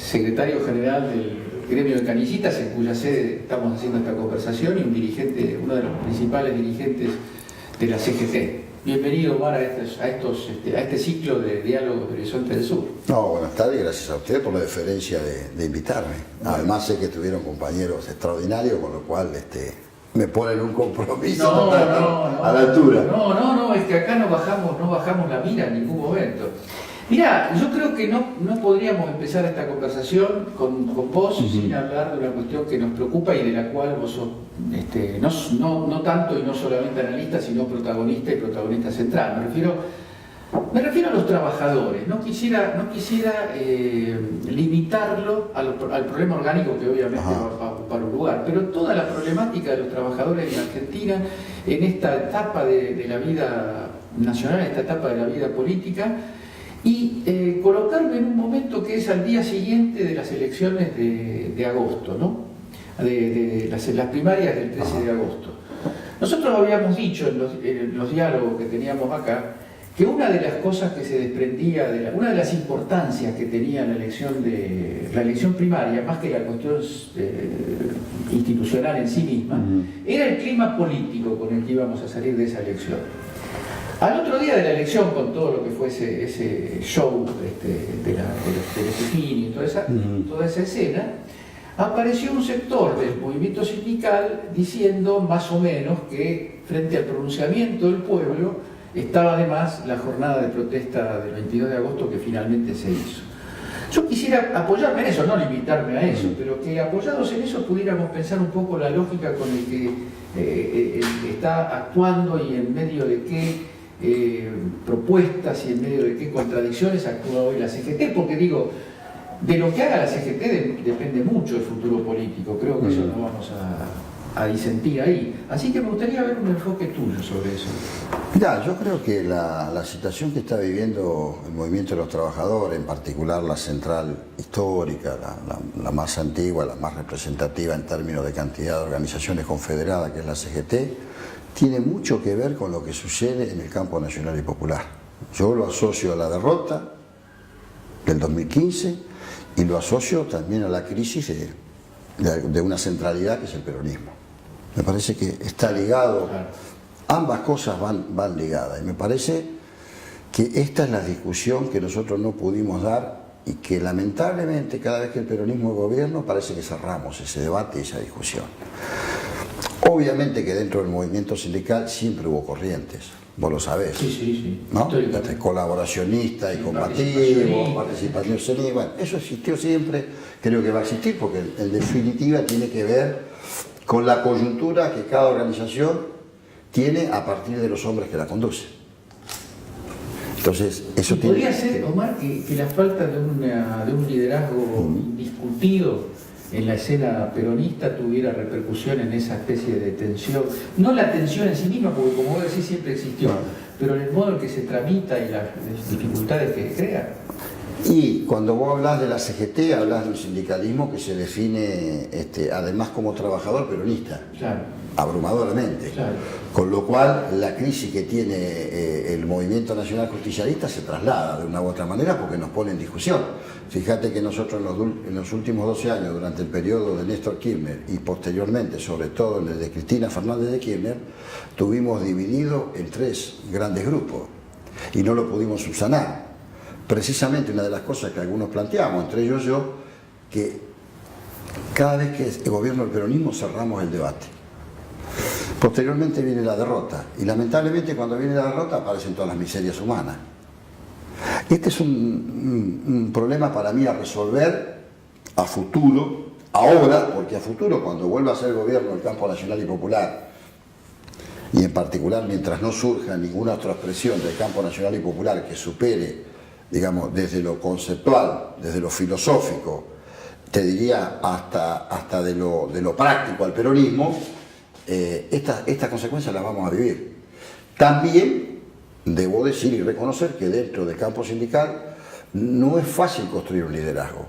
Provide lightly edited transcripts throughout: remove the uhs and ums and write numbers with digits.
secretario general del gremio de canillitas, en cuya sede estamos haciendo esta conversación, y un dirigente, uno de los principales dirigentes de la CGT. Bienvenido, Omar, a este ciclo de diálogo de Horizonte del Sur. No, buenas tardes, gracias a usted por la deferencia de invitarme. Además sé que tuvieron compañeros extraordinarios, con lo cual me ponen un compromiso a la altura. No, es que acá no bajamos la mira en ningún momento. Mirá, yo creo que no podríamos empezar esta conversación con vos sin hablar de una cuestión que nos preocupa y de la cual vos sos no tanto y no solamente analista, sino protagonista y protagonista central. Me refiero a los trabajadores. No quisiera limitarlo al problema orgánico, que obviamente va a ocupar un lugar, pero toda la problemática de los trabajadores en Argentina, en esta etapa de la vida nacional, en esta etapa de la vida política, y colocarme en un momento que es al día siguiente de las elecciones de agosto, ¿no? de las primarias del 13 de agosto. Nosotros habíamos dicho en los diálogos que teníamos acá que una de las cosas que se desprendía, una de las importancias que tenía la elección primaria, más que la cuestión institucional en sí misma, era el clima político con el que íbamos a salir de esa elección. Al otro día de la elección, con todo lo que fue ese show del escrutinio y toda esa escena, apareció un sector del movimiento sindical diciendo más o menos que frente al pronunciamiento del pueblo estaba además la jornada de protesta del 22 de agosto que finalmente se hizo. Yo quisiera apoyarme en eso, no limitarme a eso, pero que apoyados en eso pudiéramos pensar un poco la lógica con la que está actuando y en medio de qué propuestas y en medio de qué contradicciones actúa hoy la CGT, porque digo, de lo que haga la CGT depende mucho el futuro político, creo que eso no vamos a disentir ahí. Así que me gustaría ver un enfoque tuyo sobre eso. Mirá, yo creo que la situación que está viviendo el movimiento de los trabajadores, en particular la central histórica, la más antigua, la más representativa en términos de cantidad de organizaciones confederadas, que es la CGT, tiene mucho que ver con lo que sucede en el campo nacional y popular. Yo lo asocio a la derrota del 2015 y lo asocio también a la crisis de una centralidad que es el peronismo. Me parece que está ligado, ambas cosas van ligadas, y me parece que esta es la discusión que nosotros no pudimos dar y que lamentablemente cada vez que el peronismo gobierna parece que cerramos ese debate y esa discusión. Obviamente que dentro del movimiento sindical siempre hubo corrientes, vos lo sabés, sí. ¿no? Colaboracionista y combativo, participación civil, bueno, eso existió siempre, creo que va a existir porque en definitiva tiene que ver con la coyuntura que cada organización tiene a partir de los hombres que la conducen. Entonces, eso ¿podría ser, Omar, que la falta de un liderazgo indiscutido en la escena peronista tuviera repercusión en esa especie de tensión? No la tensión en sí misma, porque como vos decís siempre existió, pero en el modo en que se tramita y las dificultades que crea. Y cuando vos hablas de la CGT, hablas de un sindicalismo que se define además como trabajador peronista, abrumadoramente. Con lo cual la crisis que tiene el movimiento nacional justicialista se traslada de una u otra manera porque nos pone en discusión. Fíjate que nosotros en los últimos 12 años, durante el periodo de Néstor Kirchner y posteriormente, sobre todo en el de Cristina Fernández de Kirchner, tuvimos dividido en 3 grandes grupos y no lo pudimos subsanar. Precisamente una de las cosas que algunos planteamos, entre ellos yo, que cada vez que es el gobierno del peronismo cerramos el debate. Posteriormente viene la derrota y lamentablemente cuando viene la derrota aparecen todas las miserias humanas. Este es un problema para mí a resolver a futuro, ahora, porque a futuro cuando vuelva a ser el gobierno del campo nacional y popular, y en particular mientras no surja ninguna otra expresión del campo nacional y popular que supere, digamos, desde lo conceptual, desde lo filosófico, te diría hasta de lo práctico al peronismo, estas consecuencias las vamos a vivir. También debo decir y reconocer que dentro del campo sindical no es fácil construir un liderazgo.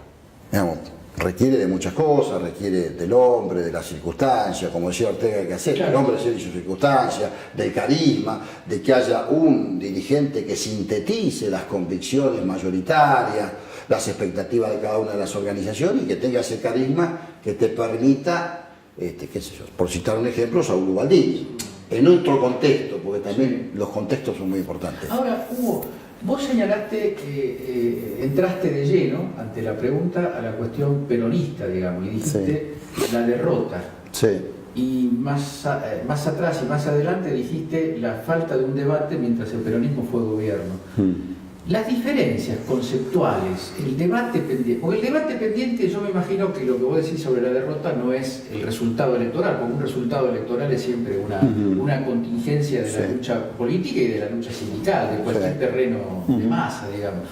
Digamos, requiere de muchas cosas, requiere del hombre, de las circunstancias, como decía Ortega que hacer, el hombre ser y sus circunstancias, del carisma, de que haya un dirigente que sintetice las convicciones mayoritarias, las expectativas de cada una de las organizaciones y que tenga ese carisma que te permita, qué sé yo, por citar un ejemplo, Saúl Ubaldini, en otro contexto, porque también los contextos son muy importantes. Ahora, Hugo, vos señalaste que entraste de lleno ante la pregunta a la cuestión peronista, digamos, y dijiste la derrota. Sí. Y más atrás y más adelante dijiste la falta de un debate mientras el peronismo fue gobierno. Las diferencias conceptuales, el debate pendiente, porque el debate pendiente yo me imagino que lo que vos decís sobre la derrota no es el resultado electoral, porque un resultado electoral es siempre una contingencia de la lucha política y de la lucha sindical, de cualquier terreno de masa, digamos.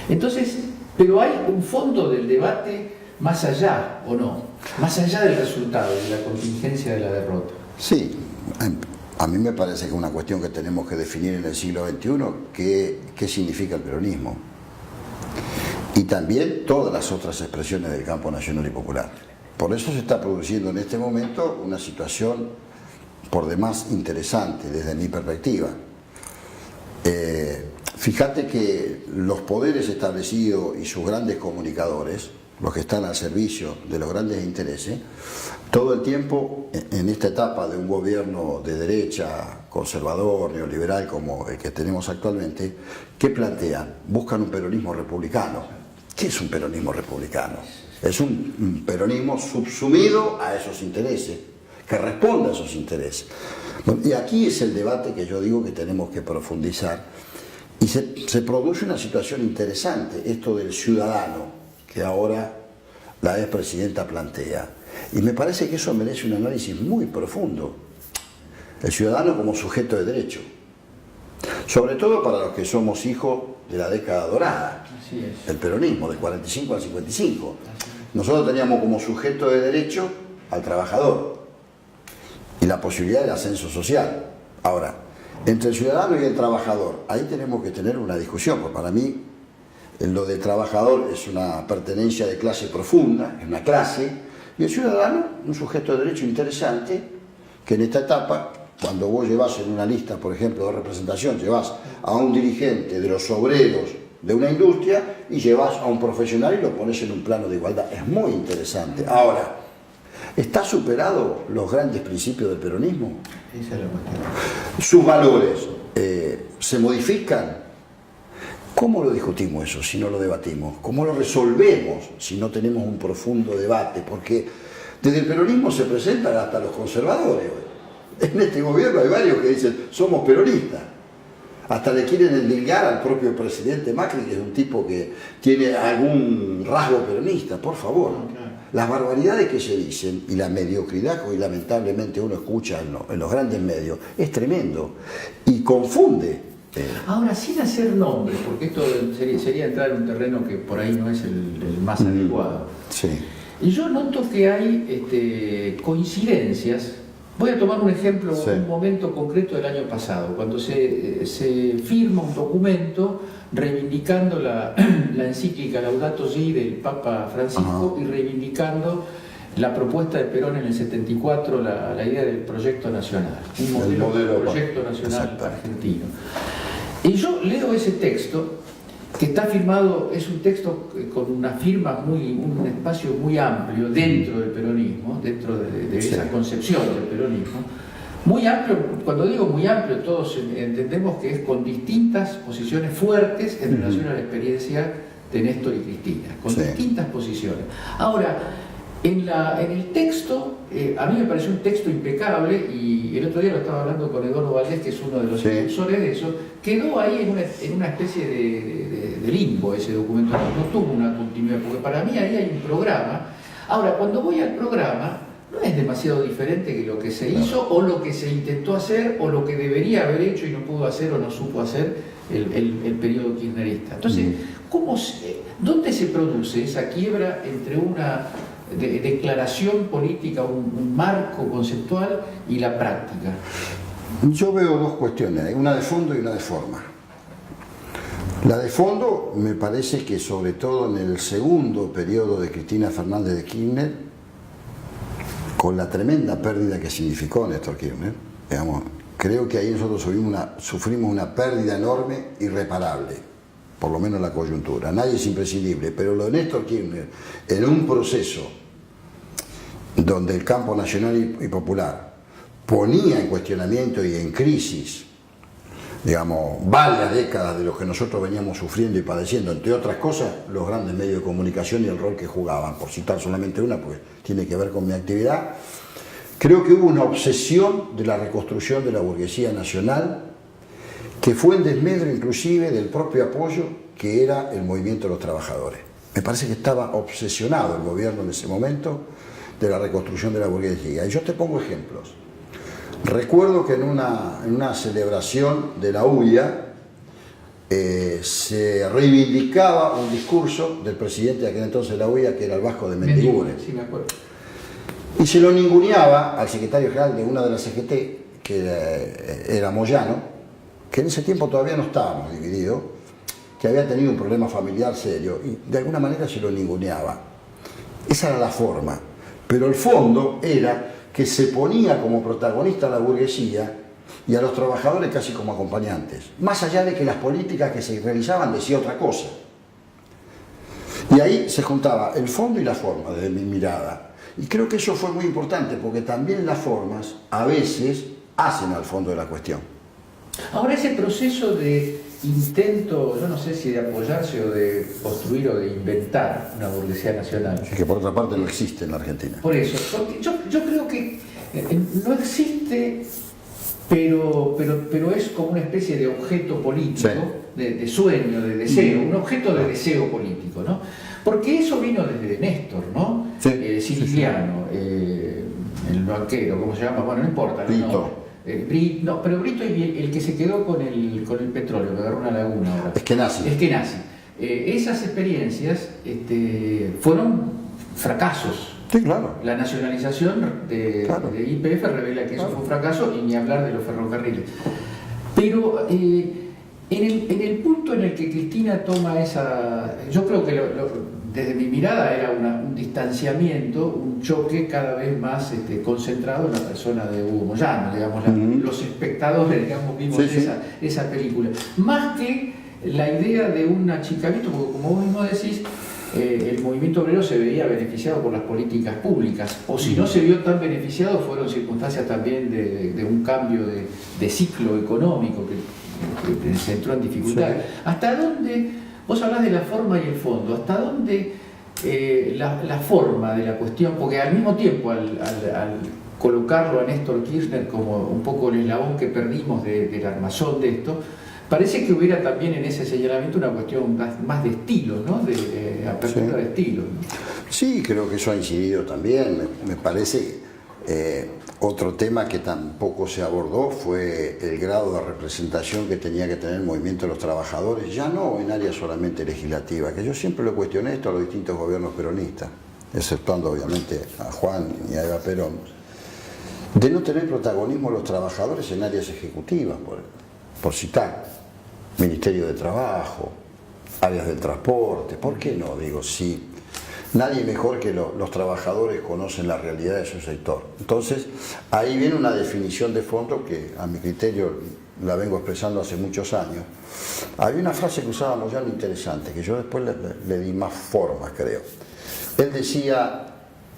Entonces, pero hay un fondo del debate más allá, ¿o no? Más allá del resultado, de la contingencia de la derrota. Sí. A mí me parece que es una cuestión que tenemos que definir en el siglo XXI, qué significa el peronismo. Y también todas las otras expresiones del campo nacional y popular. Por eso se está produciendo en este momento una situación por demás interesante desde mi perspectiva. Fíjate que los poderes establecidos y sus grandes comunicadores, los que están al servicio de los grandes intereses, todo el tiempo en esta etapa de un gobierno de derecha, conservador, neoliberal como el que tenemos actualmente, ¿qué plantean? Buscan un peronismo republicano. ¿Qué es un peronismo republicano? Es un peronismo subsumido a esos intereses, que responde a esos intereses. Bueno, y aquí es el debate que yo digo que tenemos que profundizar. Y se produce una situación interesante, esto del ciudadano, que ahora la expresidenta plantea. Y me parece que eso merece un análisis muy profundo. El ciudadano como sujeto de derecho. Sobre todo para los que somos hijos de la década dorada del peronismo, del 45 al 55. Nosotros teníamos como sujeto de derecho al trabajador y la posibilidad del ascenso social. Ahora, entre el ciudadano y el trabajador, ahí tenemos que tener una discusión, porque para mí lo del trabajador es una pertenencia de clase profunda, es una clase, y el ciudadano, un sujeto de derecho interesante, que en esta etapa, cuando vos llevas en una lista, por ejemplo, de representación, llevas a un dirigente de los obreros de una industria y llevas a un profesional y lo pones en un plano de igualdad. Es muy interesante. Ahora, ¿está superado los grandes principios del peronismo? Esa es la cuestión. ¿Sus valores se modifican? ¿Cómo lo discutimos eso si no lo debatimos? ¿Cómo lo resolvemos si no tenemos un profundo debate? Porque desde el peronismo se presentan hasta los conservadores. En este gobierno hay varios que dicen, somos peronistas. Hasta le quieren endilgar al propio presidente Macri, que es un tipo que tiene algún rasgo peronista. Por favor, las barbaridades que se dicen y la mediocridad que hoy lamentablemente uno escucha en los grandes medios es tremendo y confunde. Ahora, sin hacer nombres, porque esto sería entrar en un terreno que por ahí no es el más adecuado. Sí. Y yo noto que hay coincidencias. Voy a tomar un ejemplo, un momento concreto del año pasado, cuando se firma un documento reivindicando la encíclica Laudato Si del Papa Francisco y reivindicando la propuesta de Perón en el 74, la idea del proyecto nacional, un modelo proyecto nacional argentino. Y yo leo ese texto, que está firmado, es un texto con una firma un espacio muy amplio dentro del peronismo, dentro de esa concepción del peronismo, muy amplio. Cuando digo muy amplio, todos entendemos que es con distintas posiciones fuertes en relación a la experiencia de Néstor y Cristina, con distintas posiciones. Ahora, en el texto, a mí me pareció un texto impecable, y el otro día lo estaba hablando con Eduardo Valdés, que es uno de los impulsores de eso, quedó ahí en una especie de limbo ese documento, no tuvo una continuidad, porque para mí ahí hay un programa. Ahora, cuando voy al programa, no es demasiado diferente que lo que se hizo, o lo que se intentó hacer, o lo que debería haber hecho y no pudo hacer o no supo hacer el periodo kirchnerista. Entonces, ¿dónde se produce esa quiebra entre una declaración política, un marco conceptual, y la práctica? Yo veo dos cuestiones, una de fondo y una de forma. La de fondo me parece que sobre todo en el segundo periodo de Cristina Fernández de Kirchner, con la tremenda pérdida que significó Néstor Kirchner, digamos, creo que ahí nosotros sufrimos una pérdida enorme, irreparable. por lo menos en la coyuntura. Nadie es imprescindible, pero lo de Néstor Kirchner, en un proceso donde el campo nacional y popular ponía en cuestionamiento y en crisis, digamos, varias décadas de lo que nosotros veníamos sufriendo y padeciendo, entre otras cosas, los grandes medios de comunicación y el rol que jugaban, por citar solamente una, porque tiene que ver con mi actividad, creo que hubo una obsesión de la reconstrucción de la burguesía nacional que fue en desmedro inclusive del propio apoyo que era el movimiento de los trabajadores. Me parece que estaba obsesionado el gobierno en ese momento de la reconstrucción de la burguesía. Y yo te pongo ejemplos. Recuerdo que en una celebración de la UIA se reivindicaba un discurso del presidente de aquel entonces de la UIA, que era el Vasco de Mendiguren. Sí, me acuerdo. Y se lo ninguneaba al secretario general de una de las CGT, que era Moyano, que en ese tiempo todavía no estábamos divididos, que había tenido un problema familiar serio, y de alguna manera se lo ninguneaba. Esa era la forma, pero el fondo era que se ponía como protagonista a la burguesía y a los trabajadores casi como acompañantes, más allá de que las políticas que se realizaban decía otra cosa. Y ahí se juntaba el fondo y la forma, desde mi mirada. Y creo que eso fue muy importante, porque también las formas a veces hacen al fondo de la cuestión. Ahora, ese proceso de intento, yo no sé si de apoyarse o de construir o de inventar una burguesía nacional. Que por otra parte no existe en la Argentina. Por eso, porque yo creo que no existe, pero es como una especie de objeto político, sí, de sueño, de deseo, un objeto de deseo político, ¿no? Porque eso vino desde Néstor, ¿no? Sí. Siciliano, el banquero, ¿cómo se llama? Bueno, no importa. Brito. No, pero Brito es el que se quedó con el petróleo, que agarró una laguna ahora. Eskenazi. Esas experiencias fueron fracasos. Sí, claro. La nacionalización de YPF revela que eso fue un fracaso, y ni hablar de los ferrocarriles. Pero en el punto en el que Cristina toma esa... Yo creo que desde mi mirada era un distanciamiento, un choque cada vez más concentrado en la persona de Hugo Moyano, digamos, los espectadores, digamos, vimos esa película. Más que la idea de un achicamiento, porque como vos mismo decís, el movimiento obrero se veía beneficiado por las políticas públicas, o si no se vio tan beneficiado fueron circunstancias también de un cambio de ciclo económico que se entró en dificultades. Sí. ¿Hasta dónde, vos hablás de la forma y el fondo, hasta dónde la forma de la cuestión, porque al mismo tiempo al colocarlo a Néstor Kirchner como un poco el eslabón que perdimos del armazón de esto, parece que hubiera también en ese señalamiento una cuestión más de estilo, ¿no? De apertura de estilo, ¿no? Sí, creo que eso ha incidido también. Me parece otro tema que tampoco se abordó fue el grado de representación que tenía que tener el movimiento de los trabajadores, ya no en área solamente legislativa, que yo siempre lo cuestioné esto a los distintos gobiernos peronistas, exceptuando obviamente a Juan y a Eva Perón, de no tener protagonismo los trabajadores en áreas ejecutivas, por citar. Ministerio de Trabajo, áreas del transporte, ¿por qué no? Digo, sí, nadie mejor que los trabajadores conocen la realidad de su sector. Entonces, ahí viene una definición de fondo que a mi criterio la vengo expresando hace muchos años. Había una frase que usaba Moyano interesante, que yo después le di más formas, creo. Él decía,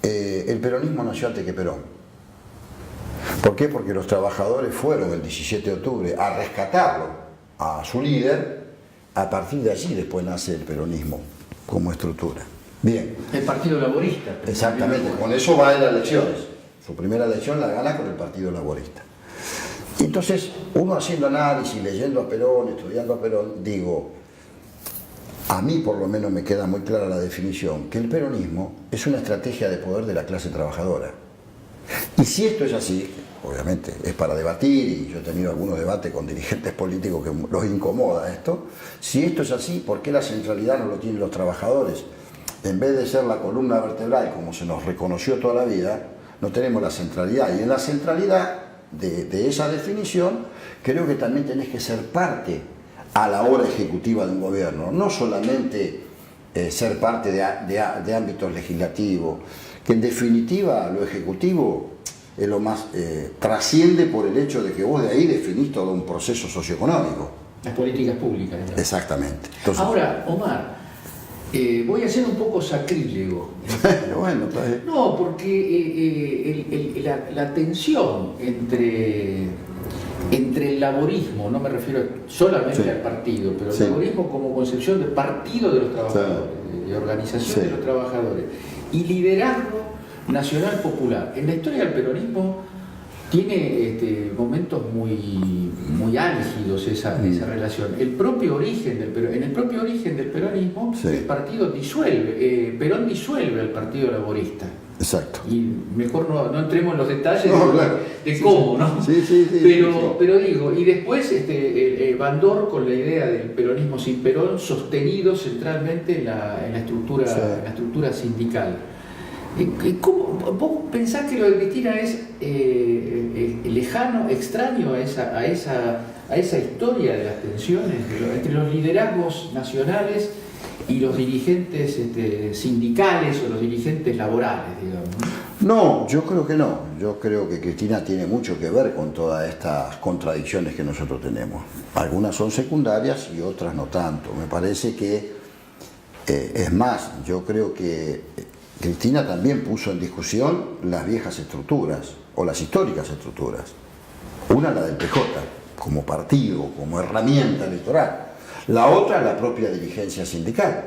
el peronismo nació antes que Perón. ¿Por qué? Porque los trabajadores fueron el 17 de octubre a rescatarlo a su líder, a partir de allí después nace el peronismo como estructura. Bien. El Partido Laborista. Exactamente, con eso va a las elecciones. Su primera elección la gana con el Partido Laborista. Y entonces, uno haciendo análisis, leyendo a Perón, estudiando a Perón, digo, a mí por lo menos me queda muy clara la definición, que el peronismo es una estrategia de poder de la clase trabajadora. Y si esto es así, obviamente es para debatir, y yo he tenido algunos debates con dirigentes políticos que los incomoda esto, si esto es así, ¿por qué la centralidad no lo tienen los trabajadores? En vez de ser la columna vertebral, como se nos reconoció toda la vida, no tenemos la centralidad. Y en la centralidad de esa definición, creo que también tenés que ser parte a la hora ejecutiva de un gobierno, no solamente ser parte de ámbitos legislativos, que en definitiva lo ejecutivo es lo más trasciende por el hecho de que vos de ahí definís todo un proceso socioeconómico. Las políticas públicas. ¿No? Exactamente. Entonces, ahora, Omar, voy a ser un poco sacrílego. bueno, no, porque la tensión entre el laborismo, no me refiero solamente al partido, pero el laborismo como concepción de partido de los trabajadores, de organización de los trabajadores, y liderazgo nacional popular. En la historia del peronismo tiene momentos muy álgidos esa relación. En el propio origen del peronismo, el partido Perón disuelve al Partido Laborista. Exacto. Y mejor no entremos en los detalles de cómo, ¿no? Pero digo, y después Bandor con la idea del peronismo sin Perón, sostenido centralmente en la estructura sindical. ¿Cómo, vos pensás que lo de Cristina es lejano, extraño a esa historia de las tensiones entre los liderazgos nacionales y los dirigentes sindicales o los dirigentes laborales, digamos? No, yo creo que no. Yo creo que Cristina tiene mucho que ver con todas estas contradicciones que nosotros tenemos. Algunas son secundarias y otras no tanto. Me parece que, es más, yo creo que Cristina también puso en discusión las viejas estructuras, o las históricas estructuras. Una, la del PJ, como partido, como herramienta electoral. La otra, la propia dirigencia sindical,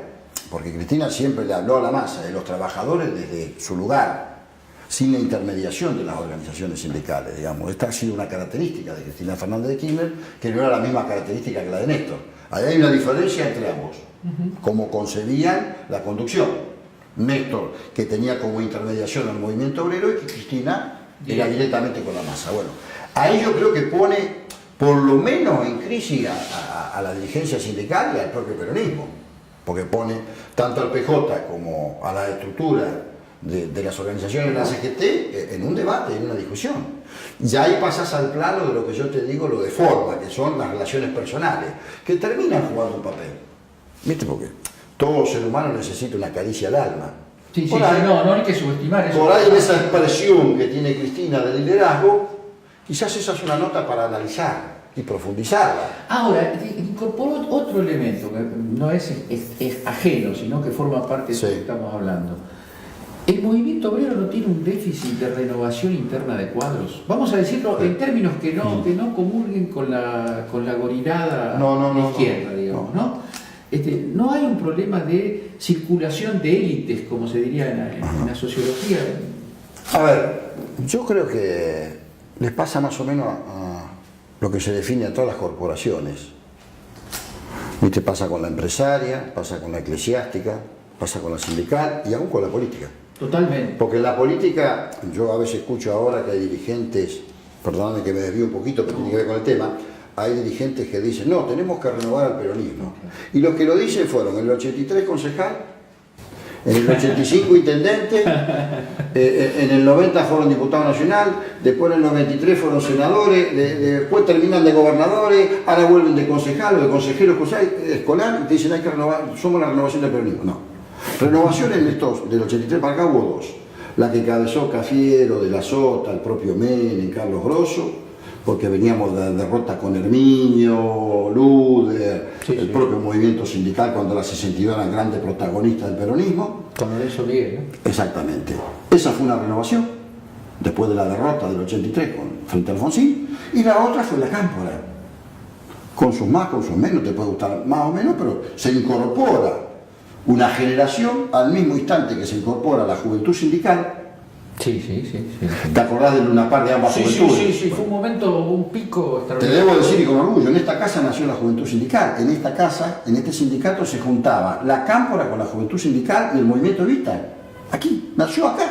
porque Cristina siempre le habló a la masa de los trabajadores desde su lugar, sin la intermediación de las organizaciones sindicales, digamos. Esta ha sido una característica de Cristina Fernández de Kirchner, que no era la misma característica que la de Néstor. Ahí hay una diferencia entre ambos, cómo concebían la conducción. Néstor, que tenía como intermediación al movimiento obrero, y que Cristina era directamente con la masa. Bueno, ahí yo creo que pone, por lo menos en crisis, a la dirigencia sindical y al propio peronismo, porque pone tanto al PJ como a la estructura de las organizaciones de la CGT en un debate, en una discusión. Y ahí pasas al plano de lo que yo te digo, lo de forma, que son las relaciones personales, que terminan jugando un papel. ¿Viste por qué? Todo ser humano necesita una caricia al alma. No hay que subestimar eso. Por ahí en esa expresión que tiene Cristina de liderazgo, quizás esa es una nota para analizar y profundizarla. Ahora, incorporó otro elemento que no es ajeno, sino que forma parte de lo que estamos hablando. ¿El movimiento obrero no tiene un déficit de renovación interna de cuadros? Vamos a decirlo en términos que no comulguen con la gorilada izquierda, digamos, ¿no? ¿No hay un problema de circulación de élites, como se diría en la sociología? A ver, yo creo que les pasa más o menos a lo que se define a todas las corporaciones. ¿Viste? Pasa con la empresaria, pasa con la eclesiástica, pasa con la sindical y aún con la política. Totalmente. Porque en la política, yo a veces escucho ahora que hay dirigentes, perdóname que me desvío un poquito, pero tiene que ver con el tema, hay dirigentes que dicen, no, tenemos que renovar al peronismo. Y los que lo dicen fueron en el 83 concejal, en el 85 intendente, en el 90 fueron diputados nacional, después en el 93 fueron senadores, después terminan de gobernadores, ahora vuelven de concejal o de consejero escolar y te dicen hay que renovar, somos la renovación del peronismo. No. Renovación en estos, del 83 para acá hubo dos. La que cabezó Cafiero, de la Sota, el propio Menem, Carlos Grosso, porque veníamos de derrota con Herminio, Luder, el propio movimiento sindical cuando la 62 eran grandes protagonistas del peronismo. Con Lorenzo Miguel, ¿no? Exactamente. Esa fue una renovación, después de la derrota del 83 frente a Alfonsín, y la otra fue la Cámpora, con sus más, con sus menos, te puede gustar más o menos, pero se incorpora una generación al mismo instante que se incorpora la juventud sindical. Sí. ¿Te acordás de una par de ambas juventudes? Sí, fue un momento, un pico extraordinario. Te debo decir y con orgullo, en esta casa nació la juventud sindical. En esta casa, en este sindicato se juntaba la Cámpora con la juventud sindical y el movimiento Evita. Aquí, nació acá.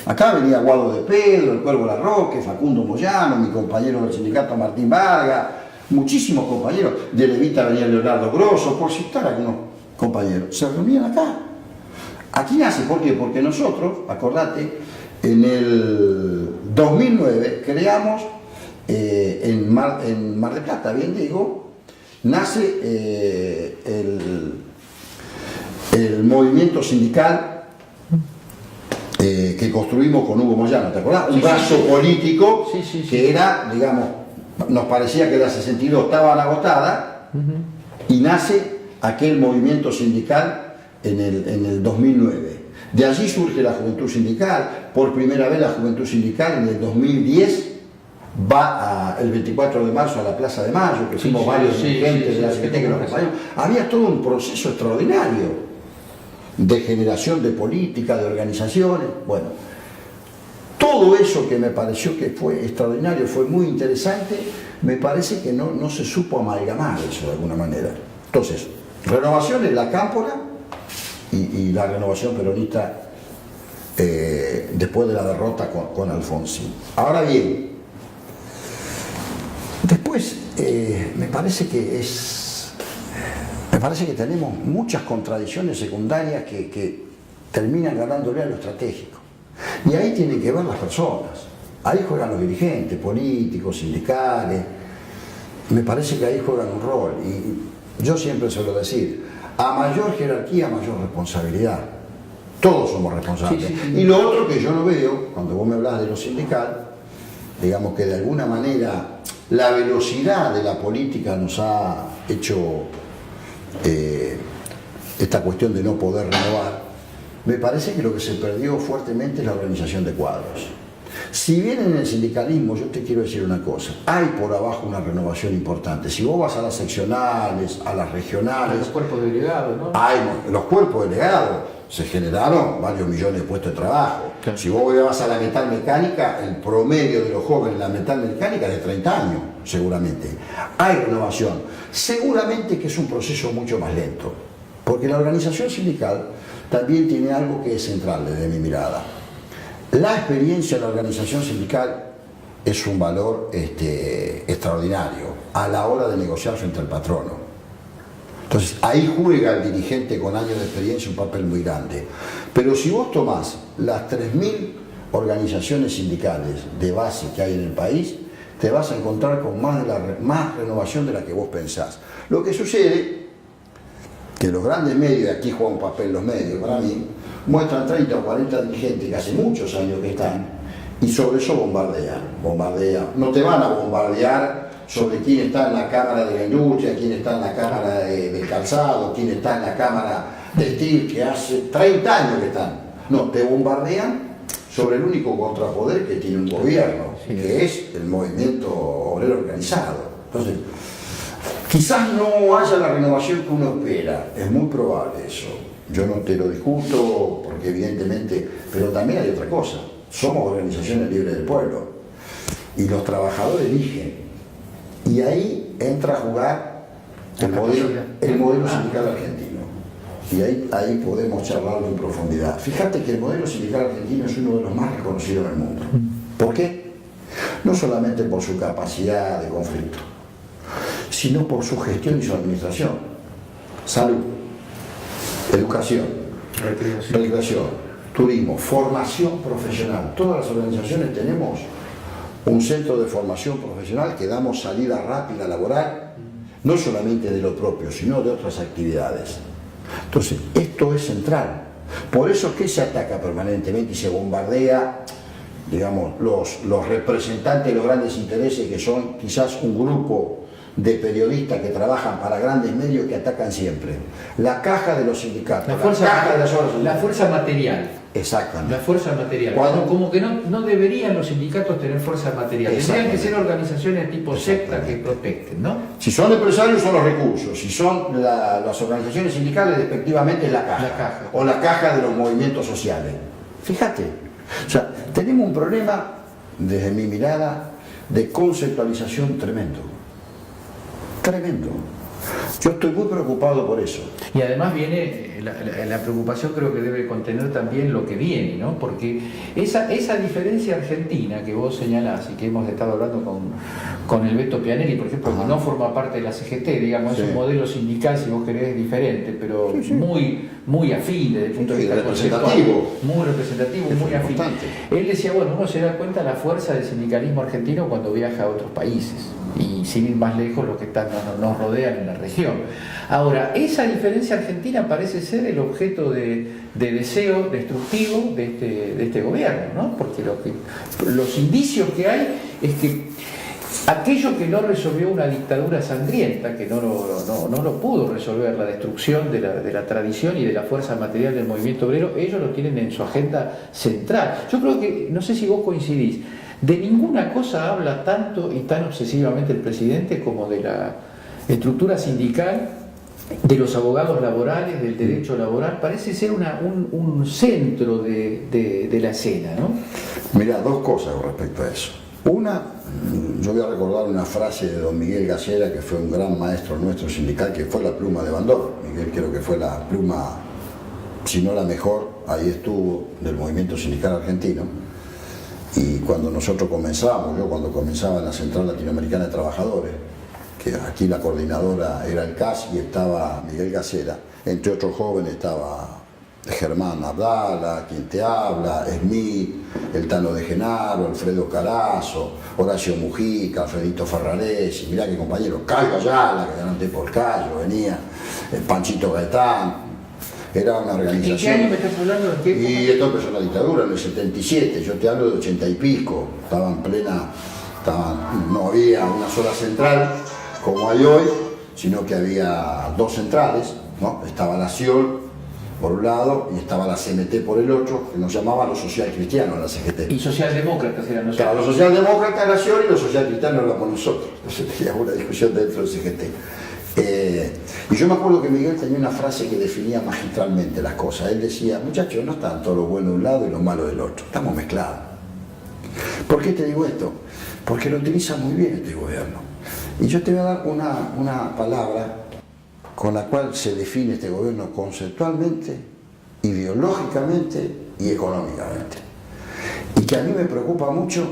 Acá venía Guado de Pedro, el Cuervo Larroque, Facundo Moyano, mi compañero del sindicato Martín Vargas, muchísimos compañeros. De Evita venía Leonardo Grosso, por citar algunos compañeros. Se reunían acá. Aquí nace, ¿por qué? Porque nosotros, acordate, en el 2009 creamos, en Mar del Plata, bien digo, nace el movimiento sindical que construimos con Hugo Moyano, ¿te acordás? Un brazo político que era, digamos, nos parecía que la 62 estaba agotada Y nace aquel movimiento sindical en el 2009. De allí surge la Juventud Sindical. Por primera vez la Juventud Sindical en el 2010 va el 24 de marzo a la Plaza de Mayo, que fuimos varios dirigentes de la CGT que nos acompañaron. Había todo un proceso extraordinario de generación de política, de organizaciones. Bueno, todo eso que me pareció que fue extraordinario, fue muy interesante, me parece que no se supo amalgamar eso de alguna manera. Entonces, renovación en la Cámpora y la renovación peronista después de la derrota con Alfonsín. Ahora bien, después me parece que tenemos muchas contradicciones secundarias que terminan ganándole a lo estratégico. Y ahí tienen que ver las personas. Ahí juegan los dirigentes políticos, sindicales. Me parece que ahí juegan un rol. Y yo siempre suelo decir, a mayor jerarquía, mayor responsabilidad. Todos somos responsables. Y lo otro que yo no veo, cuando vos me hablas de lo sindical, digamos que de alguna manera la velocidad de la política nos ha hecho esta cuestión de no poder renovar. Me parece que lo que se perdió fuertemente es la organización de cuadros. Si bien en el sindicalismo, yo te quiero decir una cosa, hay por abajo una renovación importante. Si vos vas a las seccionales, a las regionales... A los cuerpos delegados, ¿no? Los cuerpos delegados, se generaron varios millones de puestos de trabajo. Claro. Si vos vas a la metal mecánica, el promedio de los jóvenes en la metal mecánica es de 30 años, seguramente. Hay renovación. Seguramente que es un proceso mucho más lento, porque la organización sindical también tiene algo que es central desde mi mirada. La experiencia en la organización sindical es un valor extraordinario a la hora de negociar frente al patrono. Entonces ahí juega el dirigente con años de experiencia un papel muy grande. Pero si vos tomás las 3.000 organizaciones sindicales de base que hay en el país, te vas a encontrar con más renovación de la que vos pensás. Lo que sucede que los grandes medios, y aquí juegan un papel los medios para mí, muestran 30 o 40 dirigentes que hace muchos años que están, y sobre eso bombardean. No te van a bombardear sobre quién está en la Cámara de la Industria, quién está en la Cámara del Calzado, quién está en la Cámara Textil, que hace 30 años que están. No, te bombardean sobre el único contrapoder que tiene un gobierno, que es el movimiento obrero organizado. Entonces, quizás no haya la renovación que uno espera, es muy probable eso. Yo no te lo discuto, porque evidentemente, pero también hay otra cosa. Somos organizaciones libres del pueblo y los trabajadores eligen. Y ahí entra a jugar el modelo sindical argentino. Y ahí podemos charlarlo en profundidad. Fíjate que el modelo sindical argentino es uno de los más reconocidos en el mundo. ¿Por qué? No solamente por su capacidad de conflicto, sino por su gestión y su administración. Salud, educación, recreación, turismo, formación profesional. Todas las organizaciones tenemos un centro de formación profesional que damos salida rápida laboral, no solamente de lo propio, sino de otras actividades. Entonces, esto es central. Por eso es que se ataca permanentemente y se bombardea, digamos, los representantes de los grandes intereses, que son quizás un grupo de periodistas que trabajan para grandes medios que atacan siempre. La caja de los sindicatos, la fuerza material. Exactamente. La fuerza material. Como que no deberían los sindicatos tener fuerza material. Tendrían que ser organizaciones tipo secta que protegen, ¿no? Si son empresarios son los recursos, si son las organizaciones sindicales, respectivamente es la caja. O la caja de los movimientos sociales. Fíjate, o sea, tenemos un problema, desde mi mirada, de conceptualización tremendo. Tremendo. Yo estoy muy preocupado por eso. Y además viene, la preocupación creo que debe contener también lo que viene, ¿no? Porque esa diferencia argentina que vos señalás y que hemos estado hablando con el Beto Pianelli, por ejemplo, que no forma parte de la CGT, digamos, es un modelo sindical, si vos querés, diferente, pero muy afín desde el punto de vista representativo. Muy representativo, muy afín. Él decía, bueno, uno se da cuenta de la fuerza del sindicalismo argentino cuando viaja a otros países. Y sin ir más lejos, los que nos rodean en la región. Ahora, esa diferencia argentina parece ser el objeto de deseo destructivo de este gobierno, ¿no? Porque los indicios que hay es que aquello que no resolvió una dictadura sangrienta, que no lo pudo resolver, la destrucción de la tradición y de la fuerza material del movimiento obrero, ellos lo tienen en su agenda central. Yo creo que, no sé si vos coincidís, de ninguna cosa habla tanto y tan obsesivamente el presidente como de la estructura sindical, de los abogados laborales, del derecho laboral. Parece ser un centro de la escena, ¿no? Mirá, dos cosas con respecto a eso. Una, yo voy a recordar una frase de don Miguel Gasera, que fue un gran maestro nuestro sindical, que fue la pluma de Bandor. Miguel creo que fue la pluma, si no la mejor, ahí estuvo, del movimiento sindical argentino. Y cuando nosotros comenzábamos, yo cuando comenzaba en la Central Latinoamericana de Trabajadores, que aquí la coordinadora era el CAS y estaba Miguel Gasera, entre otros jóvenes estaba Germán Abdala, quien te habla, Smith, el Tano de Genaro, Alfredo Carazo, Horacio Mujica, Alfredito Ferraresi, mirá qué compañero, Cayo Ayala, que delante por Cayo venía, Panchito Gaetán. Era una organización. ¿En qué año me estás hablando? ¿De qué época? Y esto empezó en la dictadura, en el 77, yo te hablo de 80 y pico, no había una sola central como hay hoy, sino que había dos centrales, ¿no? Estaba la CIOL por un lado y estaba la CNT por el otro, que nos llamaban los socialcristianos, la CGT. Y socialdemócratas eran nosotros. Claro, los socialdemócratas era la CIOL y los socialcristianos éramos nosotros. Entonces tenía una discusión dentro del CGT. Y yo me acuerdo que Miguel tenía una frase que definía magistralmente las cosas. Él decía, muchachos, no están todo lo bueno de un lado y lo malo del otro, estamos mezclados. ¿Por qué te digo esto? Porque lo utiliza muy bien este gobierno. Y yo te voy a dar una palabra con la cual se define este gobierno conceptualmente, ideológicamente y económicamente. Y que a mí me preocupa mucho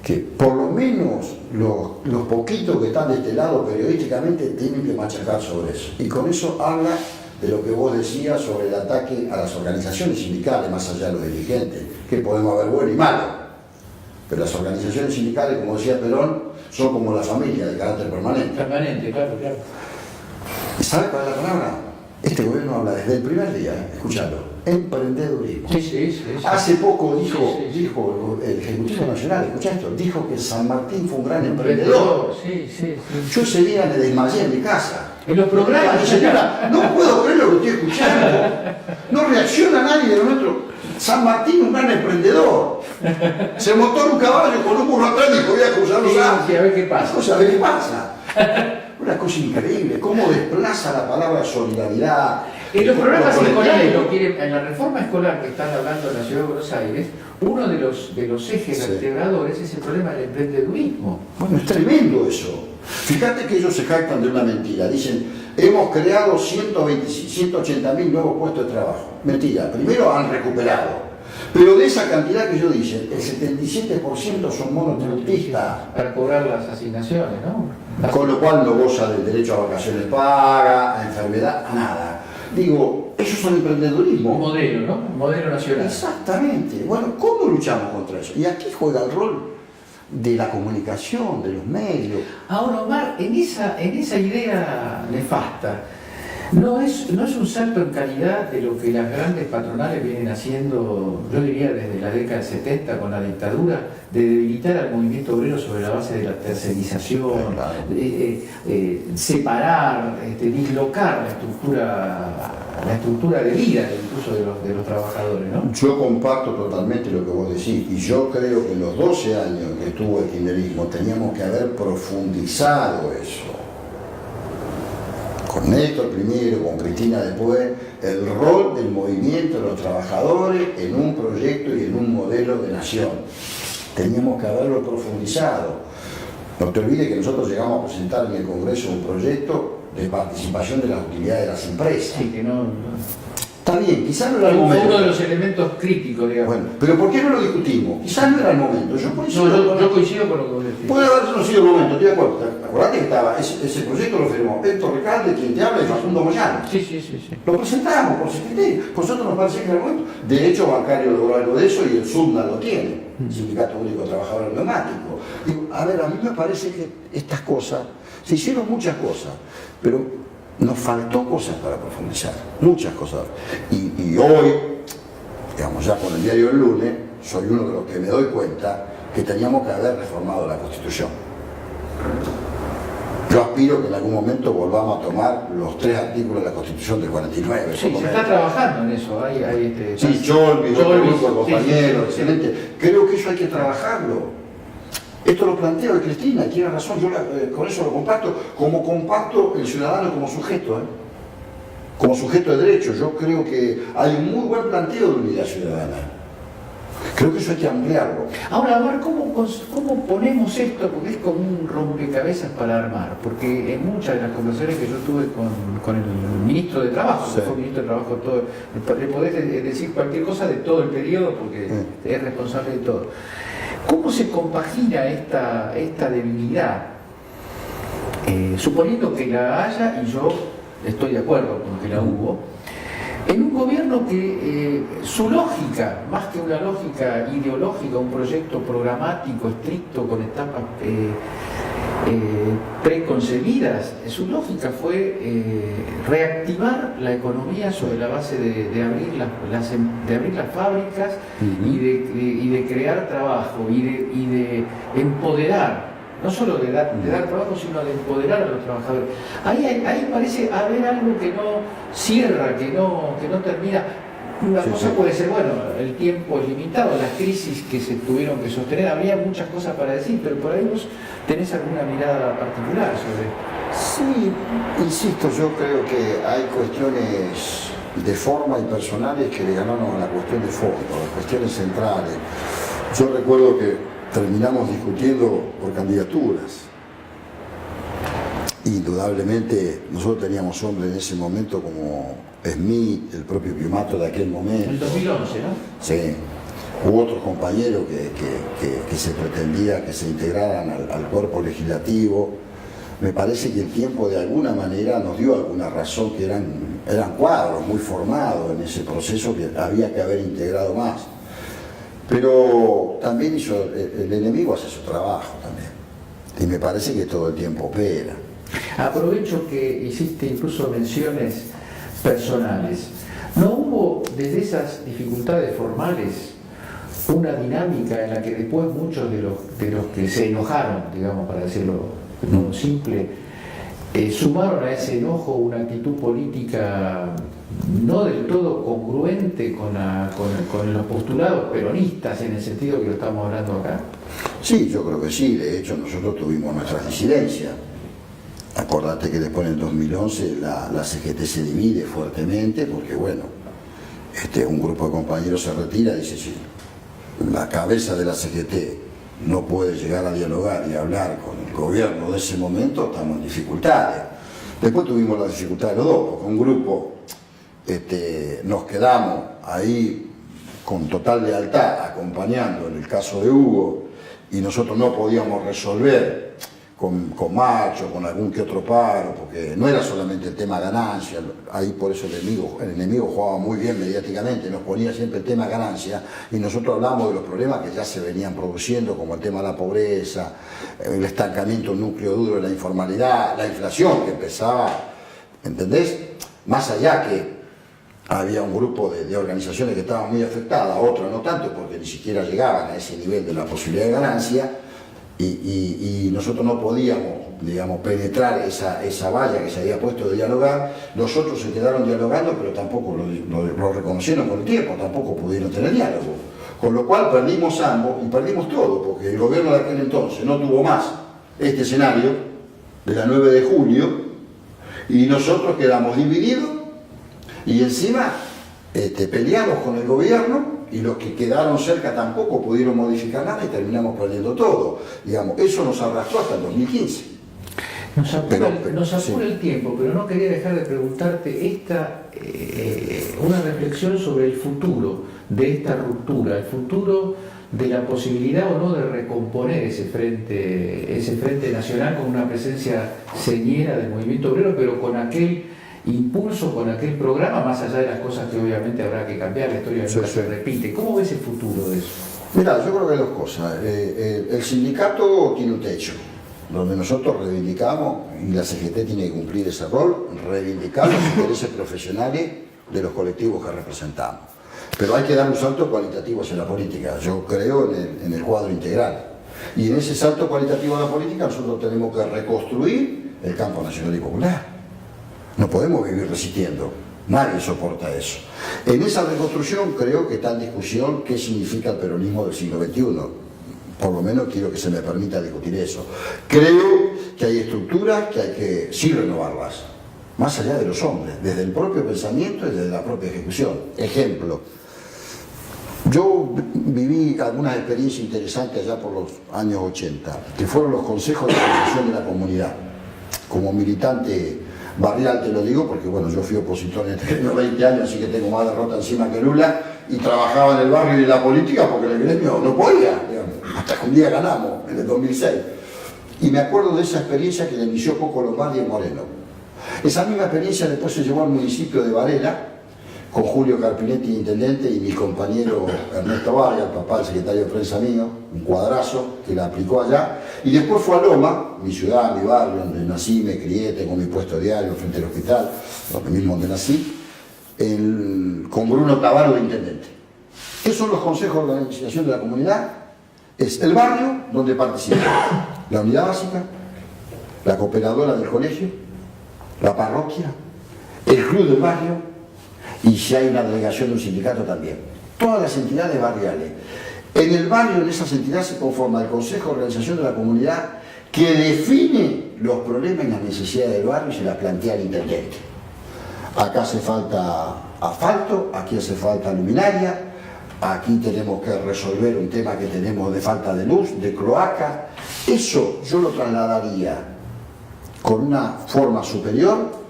que por lo menos los poquitos que están de este lado periodísticamente tienen que machacar sobre eso. Y con eso habla de lo que vos decías sobre el ataque a las organizaciones sindicales, más allá de los dirigentes, que podemos ver bueno y malo. Pero las organizaciones sindicales, como decía Perón, son como la familia de carácter permanente. Permanente, claro, claro. ¿Sabe cuál es la palabra? Este gobierno habla desde el primer día, escuchalo, emprendedurismo. Sí. Hace poco dijo el Ejecutivo Nacional, escucha esto, dijo que San Martín fue un gran emprendedor. Sí. Yo ese día me desmayé en mi casa. En los programas, señora, no puedo creer lo que estoy escuchando. No reacciona nadie de lo nuestro. San Martín, un gran emprendedor. Se montó en un caballo con un burro atrás y dijo, voy a cruzar los Alpes. Sí, a ver qué pasa. A ver qué pasa. Una cosa increíble, cómo desplaza la palabra solidaridad. En los programas escolares lo quieren, en la reforma escolar que están hablando en la Ciudad de Buenos Aires, uno de los ejes vertebradores es el problema del emprendedurismo. Bueno, es tremendo eso. Fíjate que ellos se jactan de una mentira. Dicen, hemos creado 180.000 nuevos puestos de trabajo. Mentira, primero han recuperado. Pero de esa cantidad que ellos dicen, el 77% son monotributistas. Para cobrar las asignaciones, ¿no? Con lo cual no goza del derecho a vacaciones pagas, a enfermedad, a nada. Digo, eso es un emprendedurismo. Un modelo, ¿no? Un modelo nacional. Exactamente. Bueno, ¿cómo luchamos contra eso? Y aquí juega el rol de la comunicación, de los medios. Ahora, Omar, en esa idea nefasta, no es un salto en calidad de lo que las grandes patronales vienen haciendo, yo diría desde la década del 70 con la dictadura, de debilitar al movimiento obrero sobre la base de la tercerización, separar, dislocar la estructura de vida incluso de los trabajadores, ¿no? Yo comparto totalmente lo que vos decís y yo creo que en los 12 años que estuvo el kirchnerismo teníamos que haber profundizado eso. Con Néstor primero, con Cristina después, el rol del movimiento de los trabajadores en un proyecto y en un modelo de nación. Teníamos que haberlo profundizado. No te olvides que nosotros llegamos a presentar en el Congreso un proyecto de participación de las utilidades de las empresas. Sí, que no. Está bien, quizás no era el momento. Fue uno de los elementos críticos, digamos. Bueno, pero ¿por qué no lo discutimos? Quizás no era el momento. Yo coincido con lo que vos decís. Puede haber no sido el momento, estoy de acuerdo. Acordate que estaba, ese proyecto lo firmó Héctor Recalde, quien te habla, y Facundo Moyano. Sí. Lo presentamos por secretario. Por nosotros nos parece que era el momento. De hecho, Bancario logró algo de eso y el SUNDA lo tiene, el Sindicato Único de Trabajadores Neumáticos. Digo, a ver, a mí me parece que estas cosas, se hicieron muchas cosas, pero nos faltó cosas para profundizar, muchas cosas. Y hoy, digamos ya con el diario del lunes, soy uno de los que me doy cuenta que teníamos que haber reformado la Constitución. Yo aspiro que en algún momento volvamos a tomar los 3 artículos de la Constitución del 49. Sí, se está trabajando en eso. Sí, Cholvis, otro grupo de compañeros, excelente. Creo que eso hay que trabajarlo. Esto lo planteo de Cristina, tiene razón, yo con eso lo comparto, como comparto el ciudadano como sujeto, como sujeto de derecho. Yo creo que hay un muy buen planteo de unidad ciudadana. Creo que eso hay que ampliarlo. Ahora, a ver, ¿cómo ponemos esto? Porque es como un rompecabezas para armar. Porque en muchas de las conversaciones que yo tuve con el ministro de Trabajo, que fue ministro de Trabajo, le podés decir cualquier cosa de todo el periodo, porque es responsable de todo. ¿Cómo se compagina esta debilidad? Suponiendo que la haya, y yo estoy de acuerdo con que la hubo, en un gobierno que su lógica, más que una lógica ideológica, un proyecto programático estricto con etapas preconcebidas, su lógica fue reactivar la economía sobre la base de abrir las fábricas y de crear trabajo y de empoderar. No solo de dar trabajo, sino de empoderar a los trabajadores. Ahí parece haber algo que no cierra, que no termina. Una cosa puede ser, bueno, el tiempo es limitado, las crisis que se tuvieron que sostener, habría muchas cosas para decir, pero por ahí vos tenés alguna mirada particular sobre esto. Sí, insisto, yo creo que hay cuestiones de forma y personales que le ganaron a la cuestión de fondo, las cuestiones centrales. Yo recuerdo que terminamos discutiendo por candidaturas. Indudablemente nosotros teníamos hombres en ese momento como Smith, el propio Piumato de aquel momento. En 2011, ¿no? Sí. Hubo otros compañeros que se pretendía que se integraran al cuerpo legislativo. Me parece que el tiempo de alguna manera nos dio alguna razón, que eran cuadros muy formados en ese proceso que había que haber integrado más. Pero también el enemigo hace su trabajo también. Y me parece que todo el tiempo opera. Aprovecho que hiciste incluso menciones personales. ¿No hubo desde esas dificultades formales una dinámica en la que después muchos de los que se enojaron, digamos, para decirlo de modo simple, sumaron a ese enojo una actitud política no del todo congruente con los postulados peronistas, en el sentido que lo estamos hablando acá? Sí, yo creo que sí. De hecho, nosotros tuvimos nuestras disidencias. Acordate que después en el 2011 la CGT se divide fuertemente porque, bueno, un grupo de compañeros se retira y dice, sí, la cabeza de la CGT no puede llegar a dialogar y hablar con el gobierno de ese momento, estamos en dificultades. Después tuvimos la dificultad de los dos, porque un grupo nos quedamos ahí con total lealtad acompañando en el caso de Hugo y nosotros no podíamos resolver con Macho, con algún que otro paro, porque no era solamente el tema ganancia, ahí por eso el enemigo jugaba muy bien mediáticamente, nos ponía siempre el tema ganancia y nosotros hablábamos de los problemas que ya se venían produciendo, como el tema de la pobreza, el estancamiento, un núcleo duro de la informalidad, la inflación que empezaba, ¿entendés? Más allá que había un grupo de organizaciones que estaban muy afectadas, otras no tanto porque ni siquiera llegaban a ese nivel de la posibilidad de ganancia y nosotros no podíamos, digamos, penetrar esa valla que se había puesto de dialogar. Los otros se quedaron dialogando, pero tampoco lo reconocieron con el tiempo, tampoco pudieron tener diálogo. Con lo cual perdimos ambos y perdimos todo, porque el gobierno de aquel entonces no tuvo más este escenario de la 9 de julio y nosotros quedamos divididos y encima peleamos con el gobierno y los que quedaron cerca tampoco pudieron modificar nada y terminamos perdiendo todo. Digamos, eso nos arrastró hasta el 2015. Nos apura el tiempo, pero no quería dejar de preguntarte una reflexión sobre el futuro de esta ruptura, el futuro de la posibilidad o no de recomponer ese frente nacional con una presencia señera del movimiento obrero, pero con aquel impulso, con aquel programa, más allá de las cosas que obviamente habrá que cambiar, la historia nunca se repite. ¿Cómo ves el futuro de eso? Mira, yo creo que hay dos cosas. El sindicato tiene un techo, donde nosotros reivindicamos, y la CGT tiene que cumplir ese rol, reivindicar los intereses profesionales de los colectivos que representamos. Pero hay que dar un salto cualitativo hacia la política. Yo creo en el cuadro integral. Y en ese salto cualitativo de la política nosotros tenemos que reconstruir el campo nacional y popular. No podemos vivir resistiendo. Nadie soporta eso. En esa reconstrucción creo que está en discusión qué significa el peronismo del siglo XXI. Por lo menos quiero que se me permita discutir eso. Creo que hay estructuras que hay que sí renovarlas, más allá de los hombres, desde el propio pensamiento y desde la propia ejecución. Ejemplo, yo viví algunas experiencias interesantes allá por los años 80, que fueron los consejos de organización de la comunidad. Como militante barrial te lo digo porque bueno, yo fui opositor en el 20 años, así que tengo más derrota encima que Lula, y trabajaba en el barrio y en la política porque el gremio no podía, digamos, hasta que un día ganamos, en el 2006. Y me acuerdo de esa experiencia que le inició Coco Lombardi en Moreno. Esa misma experiencia después se llevó al municipio de Varela, con Julio Carpinetti, intendente, y mi compañero Ernesto Vargas, papá del secretario de prensa mío, un cuadrazo que la aplicó allá, y después fue a Loma, mi ciudad, mi barrio, donde nací, me crié, tengo mi puesto diario frente al hospital, donde mismo donde nací, con Bruno Tavaro de intendente. ¿Qué son los consejos de organización de la comunidad? Es el barrio donde participa la unidad básica, la cooperadora del colegio, la parroquia, el club del barrio, y si hay una delegación de un sindicato también. Todas las entidades barriales. En el barrio, en esas entidades se conforma el Consejo de Organización de la Comunidad que define los problemas y las necesidades del barrio y se las plantea al intendente. Acá hace falta asfalto, aquí hace falta luminaria, aquí tenemos que resolver un tema que tenemos de falta de luz, de cloaca. Eso yo lo trasladaría con una forma superior,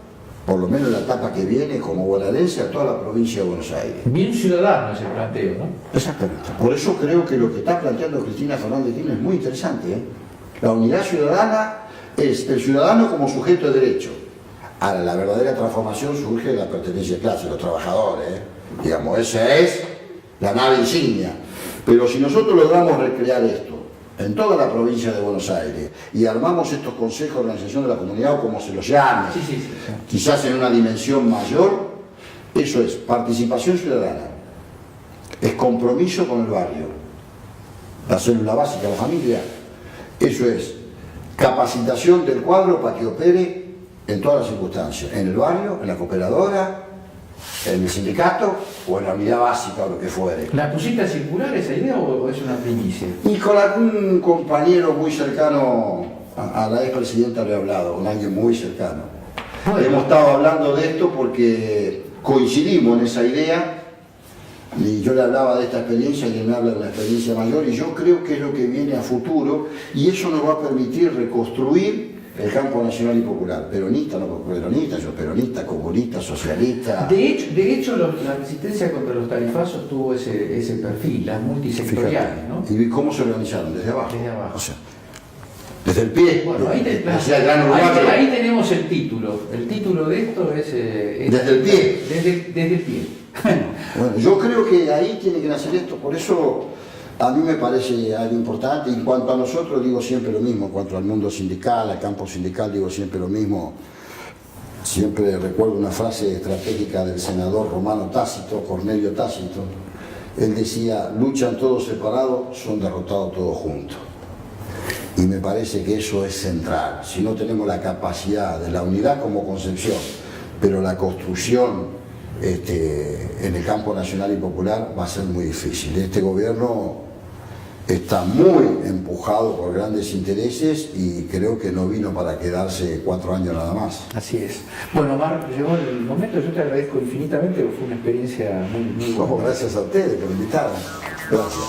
por lo menos en la etapa que viene, como bonaerense, a toda la provincia de Buenos Aires. Bien ciudadano ese planteo, ¿no? Exactamente. Por eso creo que lo que está planteando Cristina Fernández Kirchner es muy interesante, ¿eh? La unidad ciudadana es el ciudadano como sujeto de derecho. Ahora, la verdadera transformación surge de la pertenencia de clase, los trabajadores, ¿eh? Digamos, esa es la nave insignia. Pero si nosotros logramos recrear esto en toda la provincia de Buenos Aires y armamos estos consejos de organización de la comunidad o como se los llame, quizás en una dimensión mayor, eso es participación ciudadana, es compromiso con el barrio, la célula básica, la familia, eso es capacitación del cuadro para que opere en todas las circunstancias, en el barrio, en la cooperadora, en el sindicato o en la unidad básica o lo que fuere. ¿La pusiste a circular esa idea o es una primicia? Y con algún compañero muy cercano a la expresidenta le he hablado, con alguien muy cercano. Bueno. Hemos estado hablando de esto porque coincidimos en esa idea y yo le hablaba de esta experiencia y él me habla de una experiencia mayor y yo creo que es lo que viene a futuro y eso nos va a permitir reconstruir el campo nacional y popular, peronista, no peronista, yo peronista, comunista, socialista. De hecho la resistencia contra los tarifazos tuvo ese perfil, las multisectoriales, ¿no? ¿Y cómo se organizaron? Desde abajo. Desde abajo. O sea, desde el pie. Bueno, ahí tenemos el título. El título de esto es desde el pie. Desde el pie. Bueno, yo creo que ahí tiene que nacer esto, por eso a mí me parece algo importante. En cuanto a nosotros digo siempre lo mismo, en cuanto al mundo sindical, al campo sindical digo siempre lo mismo. Siempre recuerdo una frase estratégica del senador romano Tácito, Cornelio Tácito. Él decía, luchan todos separados, son derrotados todos juntos. Y me parece que eso es central. Si no tenemos la capacidad de la unidad como concepción, pero la construcción en el campo nacional y popular va a ser muy difícil. Este gobierno está muy empujado por grandes intereses y creo que no vino para quedarse 4 años nada más. Así es. Bueno, Omar, llegó el momento, yo te agradezco infinitamente, porque fue una experiencia muy buena. Gracias a ustedes por invitarme. Gracias.